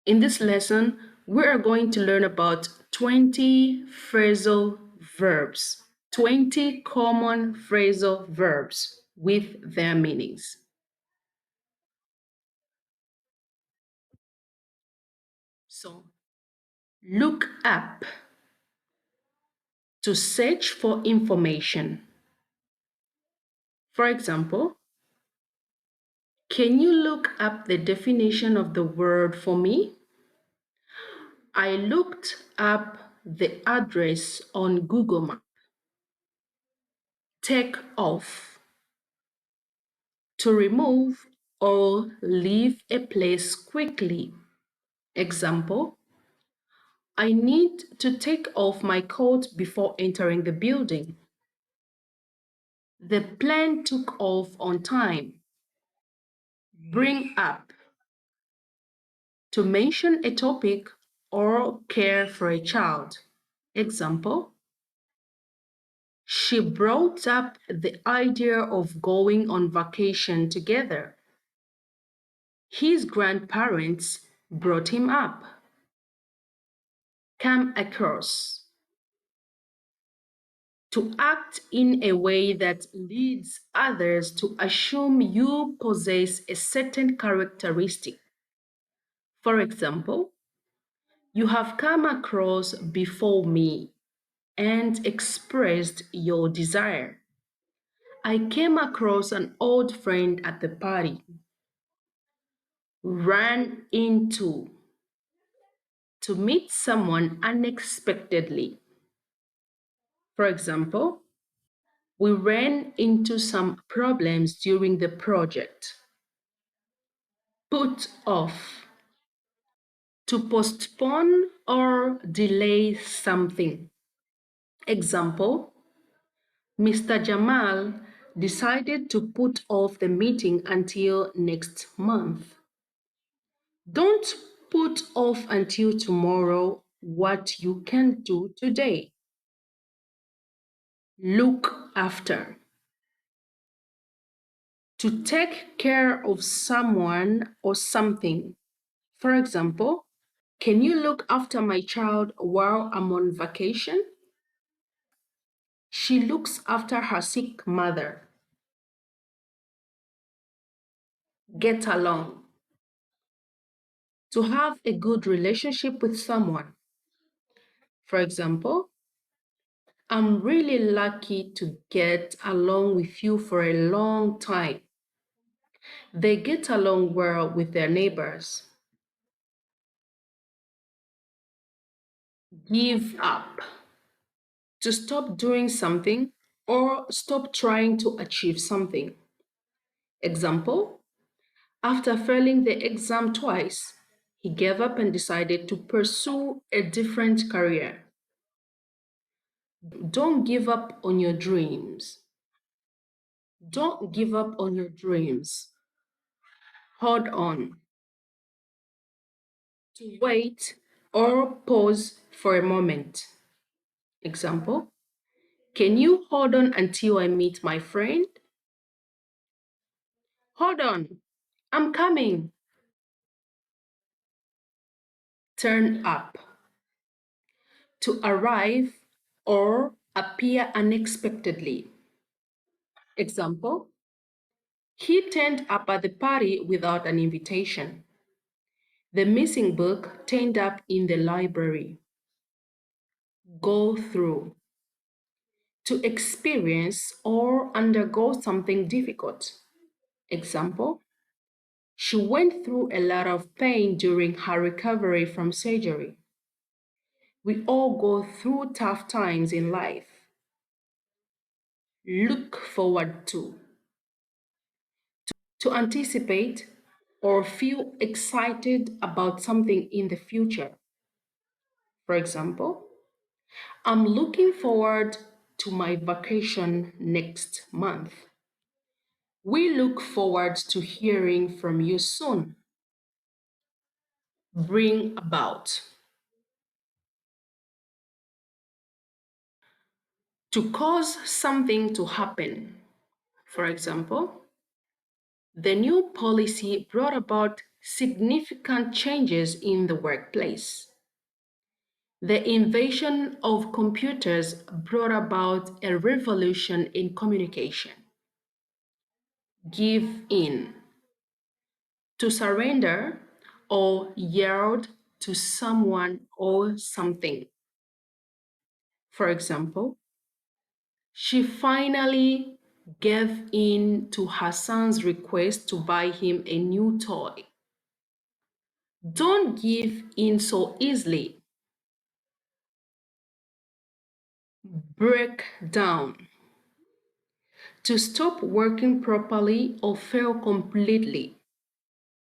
In this lesson, we are going to learn about 20 phrasal verbs, 20 common phrasal verbs with their meanings. So, look up, to search for information. For example, can you look up the definition of the word for me? I looked up the address on Google Maps. Take off, to remove or leave a place quickly. Example, I need to take off my coat before entering the building. The plane took off on time. Bring up, to mention a topic or care for a child. Example, she brought up the idea of going on vacation together. His grandparents brought him up. Come across, to act in a way that leads others to assume you possess a certain characteristic. For example, you have come across before me and expressed your desire. I came across an old friend at the party. Ran into, to meet someone unexpectedly. For example, we ran into some problems during the project. Put off, to postpone or delay something. Example, Mr. Jamal decided to put off the meeting until next month. Don't put off until tomorrow what you can do today. Look after, to take care of someone or something. For example, can you look after my child while I'm on vacation? She looks after her sick mother. Get along, to have a good relationship with someone. For example, I'm really lucky to get along with you for a long time. They get along well with their neighbors. Give up, to stop doing something or stop trying to achieve something. Example, after failing the exam twice, he gave up and decided to pursue a different career. Don't give up on your dreams. Don't give up on your dreams. Hold on, to wait or pause for a moment. Example, can you hold on until I meet my friend? Hold on, I'm coming. Turn up, to arrive or appear unexpectedly. Example, he turned up at the party without an invitation. The missing book turned up in the library. Go through, to experience or undergo something difficult. Example, she went through a lot of pain during her recovery from surgery. We all go through tough times in life. Look forward to anticipate or feel excited about something in the future. For example, I'm looking forward to my vacation next month. We look forward to hearing from you soon. Bring about, to cause something to happen. For example, the new policy brought about significant changes in the workplace. The invention of computers brought about a revolution in communication. Give in, to surrender or yield to someone or something. For example, she finally gave in to her son's request to buy him a new toy. Don't give in so easily. Break down. To stop working properly or fail completely.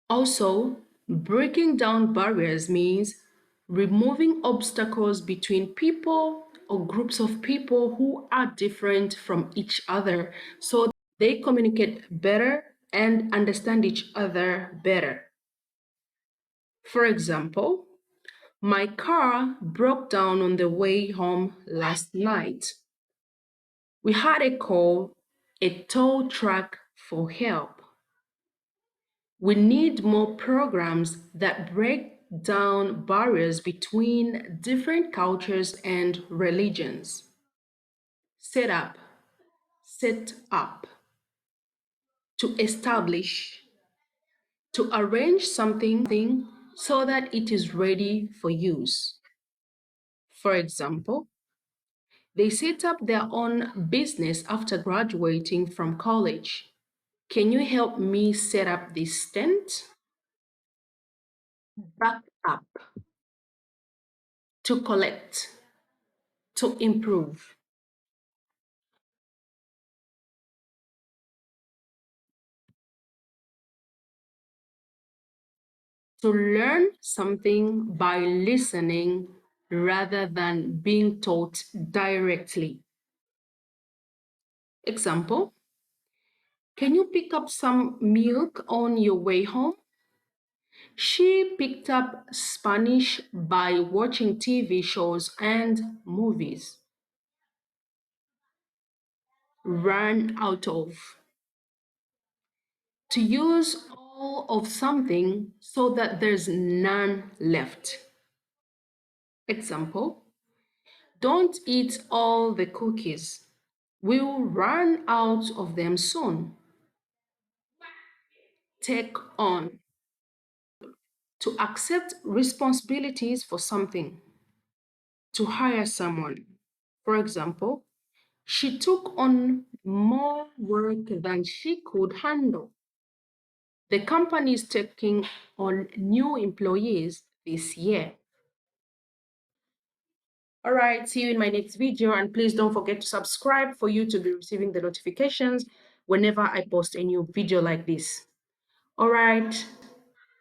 Also, breaking down barriers means removing obstacles between people or groups of people who are different from each other so they communicate better and understand each other better. For example, my car broke down on the way home last night. We had a call a tow truck for help. We need more programs that break down barriers between different cultures and religions. Set up, set up. To establish, to arrange something so that it is ready for use. For example, they set up their own business after graduating from college. Can you help me set up this tent? Back up, to collect, to improve. To learn something by listening rather than being taught directly. Example, can you pick up some milk on your way home? She picked up Spanish by watching TV shows and movies. Run out of. To use all of something so that there's none left. Example, don't eat all the cookies. We'll run out of them soon. Take on. To accept responsibilities for something. To hire someone. For example, she took on more work than she could handle. The company is taking on new employees this year. All right, see you in my next video, and please don't forget to subscribe for you to be receiving the notifications whenever I post a new video like this. All right,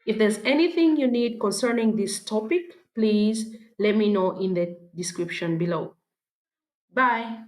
if there's anything you need concerning this topic, please let me know in the description below. Bye.